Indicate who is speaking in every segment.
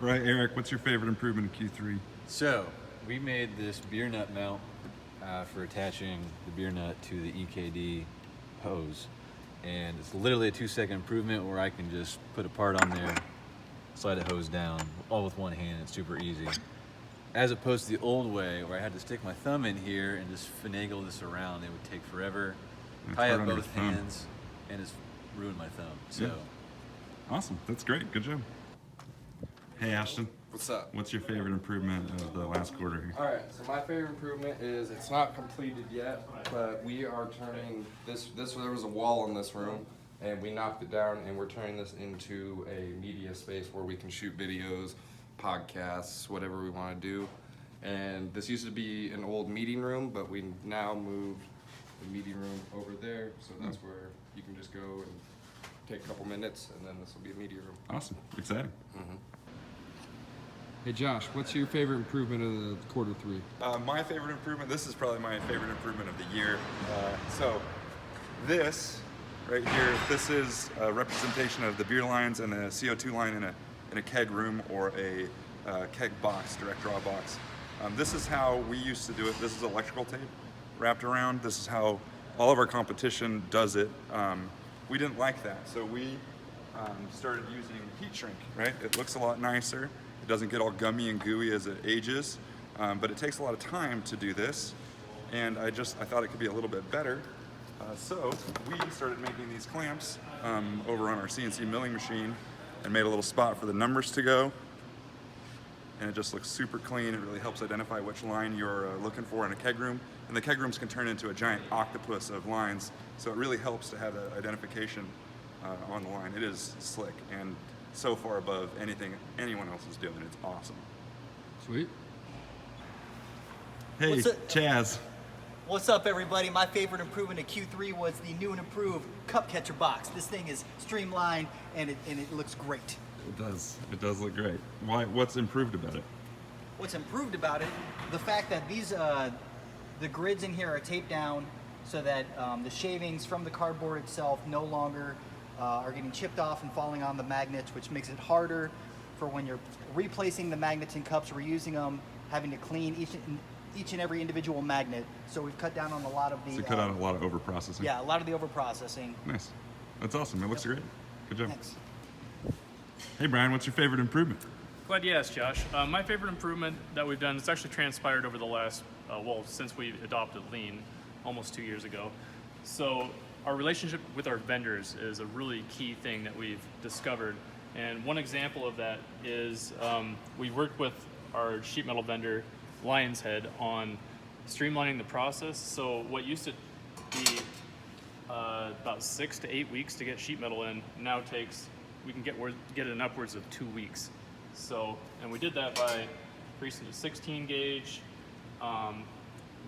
Speaker 1: Right, Eric, what's your favorite improvement in Q3?
Speaker 2: So, we made this beer nut mount for attaching the beer nut to the EKD hose. And it's literally a 2-second improvement where I can just put a part on there, slide the hose down, all with one hand. It's super easy. As opposed to the old way where I had to stick my thumb in here and just finagle this around. It would take forever, tie up both hands, and just ruin my thumb. So,
Speaker 1: awesome. That's great. Good job. Hey, Ashton.
Speaker 3: What's up?
Speaker 1: What's your favorite improvement of the last quarter here?
Speaker 3: All right, so my favorite improvement is it's not completed yet, but we are turning this. There was a wall in this room, and we knocked it down, and we're turning this into a media space where we can shoot videos, podcasts, whatever we want to do. And this used to be an old meeting room, but we now moved the meeting room over there, so that's where you can just go and take a couple minutes, and then this will be a media room.
Speaker 1: Awesome. Exciting.
Speaker 4: Hey Josh, what's your favorite improvement of the quarter three?
Speaker 1: My favorite improvement, this is probably my favorite improvement of the year. So this right here, this is a representation of the beer lines and the CO2 line in a keg room or a keg box, direct draw box. This is how we used to do it. This is electrical tape wrapped around. This is how all of our competition does it. We didn't like that, so we started using heat shrink, right? It looks a lot nicer. It doesn't get all gummy and gooey as it ages, but it takes a lot of time to do this, and I thought it could be a little bit better. So we started making these clamps over on our CNC milling machine and made a little spot for the numbers to go, and it just looks super clean. It really helps identify which line you're looking for in a keg room, and the keg rooms can turn into a giant octopus of lines, so it really helps to have that identification on the line. It is slick and so far above anything anyone else is doing. It's awesome.
Speaker 4: Sweet.
Speaker 1: Hey, Chaz.
Speaker 5: What's up, everybody? My favorite improvement in Q3 was the new and improved cup catcher box. This thing is streamlined and it looks great.
Speaker 1: It does. It does look great. What's improved about it?
Speaker 5: What's improved about it, the fact that these the grids in here are taped down so that the shavings from the cardboard itself no longer are getting chipped off and falling on the magnets, which makes it harder for when you're replacing the magnets in cups, reusing them, having to clean each and every individual magnet. So we've cut down on a lot of the...
Speaker 1: So cut out a lot of over-processing.
Speaker 5: Yeah, a lot of the over-processing.
Speaker 1: Nice. That's awesome. It looks great. Good job.
Speaker 5: Thanks.
Speaker 1: Hey, Brian, what's your favorite improvement?
Speaker 6: Glad you asked, Josh. My favorite improvement that we've done, it's actually transpired over the last, since we adopted Lean almost 2 years ago. So our relationship with our vendors is a really key thing that we've discovered. And one example of that is we worked with our sheet metal vendor, Lion's Head, on streamlining the process. So what used to be about 6 to 8 weeks to get sheet metal in now takes, we can get it in upwards of 2 weeks. So, and we did that by increasing to 16 gauge.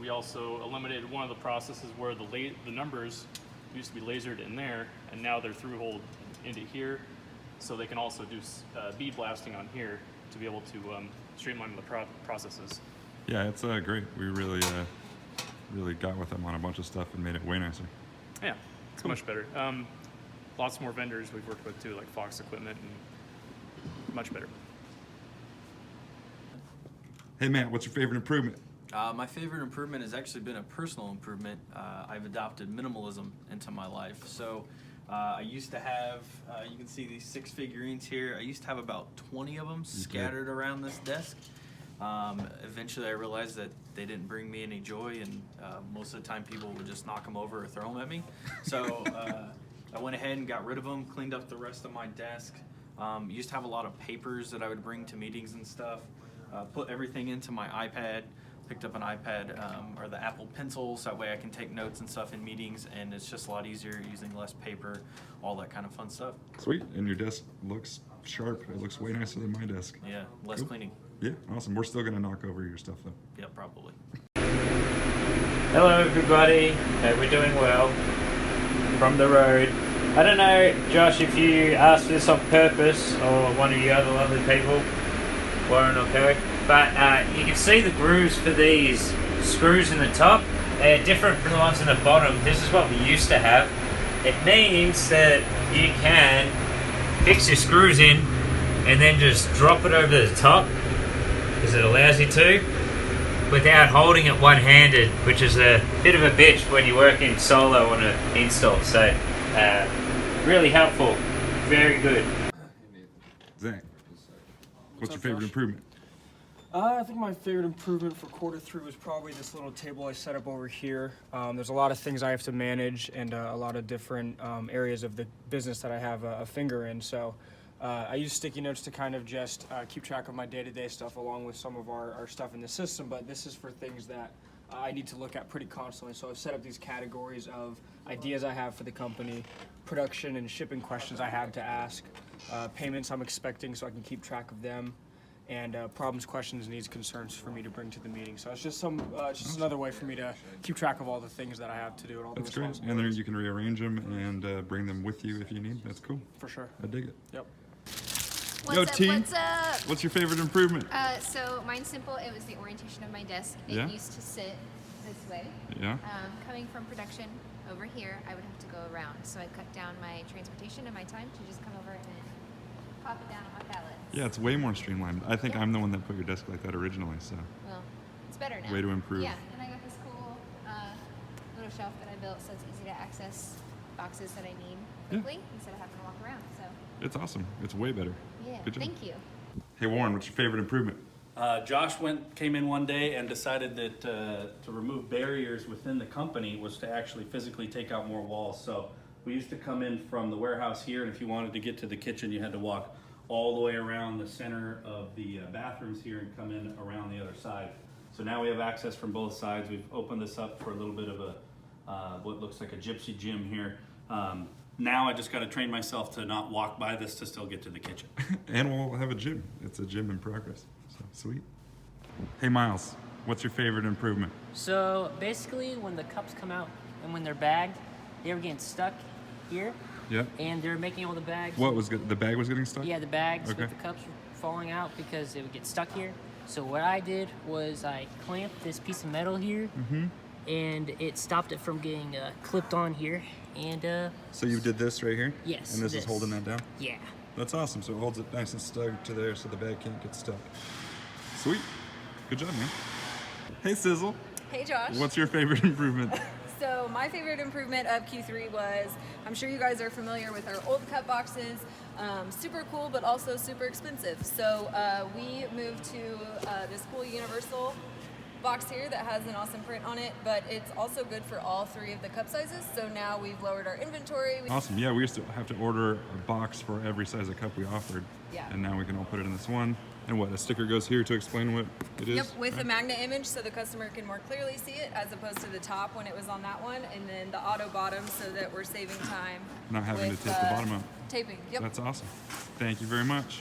Speaker 6: We also eliminated one of the processes where the numbers used to be lasered in there, and now they're through-holed into here, so they can also do bead blasting on here to be able to streamline the processes.
Speaker 1: Yeah, it's great. We really got with them on a bunch of stuff and made it way nicer.
Speaker 6: Yeah, it's much better. Lots more vendors we've worked with too, like Fox Equipment, and much better.
Speaker 1: Hey, Matt, what's your favorite improvement?
Speaker 7: My favorite improvement has actually been a personal improvement. I've adopted minimalism into my life. So I used to have, you can see these 6 figurines here. I used to have about 20 of them scattered around this desk. Eventually I realized that they didn't bring me any joy, and most of the time people would just knock them over or throw them at me. So I went ahead and got rid of them, cleaned up the rest of my desk. Used to have a lot of papers that I would bring to meetings and stuff. Put everything into my iPad. Picked up an iPad or the Apple Pencil, so that way I can take notes and stuff in meetings, and it's just a lot easier using less paper, all that kind of fun stuff.
Speaker 1: Sweet. And your desk looks sharp. It looks way nicer than my desk.
Speaker 7: Yeah, less cleaning.
Speaker 1: Yeah, awesome. We're still going to knock over your stuff, though.
Speaker 7: Yeah, probably.
Speaker 8: Hello everybody, hope we're doing well from the road. I don't know, Josh, if you asked this on purpose or one of you other lovely people, Warren or Kerry, but you can see the grooves for these screws in the top. They're different from the ones in the bottom. This is what we used to have. It means that you can fix your screws in and then just drop it over the top, because it allows you to, without holding it one-handed, which is a bit of a bitch when you're working solo on an install. So, really helpful. Very good.
Speaker 1: Zach, what's your favorite improvement?
Speaker 9: I think my favorite improvement for quarter 3 was probably this little table I set up over here. There's a lot of things I have to manage and a lot of different areas of the business that I have a finger in. So I use sticky notes to kind of just keep track of my day-to-day stuff along with some of our stuff in the system, but this is for things that I need to look at pretty constantly. So I've set up these categories of ideas I have for the company, production and shipping questions I have to ask, payments I'm expecting so I can keep track of them, and problems, questions, needs, concerns for me to bring to the meeting. So it's just just another way for me to keep track of all the things that I have to do and all
Speaker 1: That's
Speaker 9: the
Speaker 1: great. And there you can rearrange them and bring them with you if you need. That's cool.
Speaker 9: For sure.
Speaker 1: I dig it.
Speaker 9: Yep.
Speaker 10: What's
Speaker 1: Yo,
Speaker 10: up,
Speaker 1: T,
Speaker 10: what's up?
Speaker 1: what's your favorite improvement?
Speaker 10: So mine's simple. It was the orientation of my desk. It
Speaker 1: Yeah.
Speaker 10: used to sit this way.
Speaker 1: Yeah.
Speaker 10: Coming from production over here, I would have to go around. So I cut down my transportation and my time to just come over and pop it down on my pallets.
Speaker 1: Yeah, it's way more streamlined. I think I'm the one that put your desk like that originally, so.
Speaker 10: Well, it's better now.
Speaker 1: Way to improve.
Speaker 10: Yeah, and I got this cool little shelf that I built so it's easy to access boxes that I need quickly instead of having to walk around. So
Speaker 1: It's awesome. It's way better.
Speaker 10: yeah,
Speaker 1: Good job.
Speaker 10: thank you.
Speaker 1: Hey, Warren, what's your favorite improvement?
Speaker 11: Josh came in one day and decided that to remove barriers within the company was to actually physically take out more walls. So we used to come in from the warehouse here, and if you wanted to get to the kitchen, you had to walk all the way around the center of the bathrooms here and come in around the other side. So now we have access from both sides. We've opened this up for a little bit of a what looks like a gypsy gym here. Now I just got to train myself to not walk by this to still get to the kitchen.
Speaker 1: And we'll have a gym. It's a gym in progress. So sweet. Hey, Miles, what's your favorite improvement?
Speaker 12: So basically, when the cups come out and when they're bagged, they were getting stuck here,
Speaker 1: Yeah.
Speaker 12: and they're making all the bags.
Speaker 1: What was good? The bag was getting stuck?
Speaker 12: Yeah, the bags
Speaker 1: Okay.
Speaker 12: with the cups were falling out because it would get stuck here. So what I did was I clamped this piece of metal here, and it stopped it from getting clipped on here. And
Speaker 1: So you did this right here?
Speaker 12: Yes,
Speaker 1: And this is
Speaker 12: this.
Speaker 1: holding that down?
Speaker 12: yeah.
Speaker 1: That's awesome. So it holds it nice and stuck to there so the bag can't get stuck. Sweet. Good job, man. Hey, Sizzle.
Speaker 13: Hey, Josh.
Speaker 1: What's your favorite improvement?
Speaker 13: So my favorite improvement of Q3 was, I'm sure you guys are familiar with our old cut boxes. Super cool, but also super expensive. So we moved to this cool universal box here that has an awesome print on it, but it's also good for all 3 of the cup sizes. So now we've lowered our inventory.
Speaker 1: Awesome. Yeah, we used to have to order a box for every size of cup we offered.
Speaker 13: Yeah.
Speaker 1: And now we can all put it in this one. And what, a sticker goes here to explain what it is?
Speaker 13: Yep, with
Speaker 1: right?
Speaker 13: a magnet image so the customer can more clearly see it as opposed to the top when it was on that one, and then the auto bottom so that we're saving time.
Speaker 1: Not having
Speaker 13: with,
Speaker 1: to take the bottom out.
Speaker 13: Taping, yep.
Speaker 1: That's awesome. Thank you very much.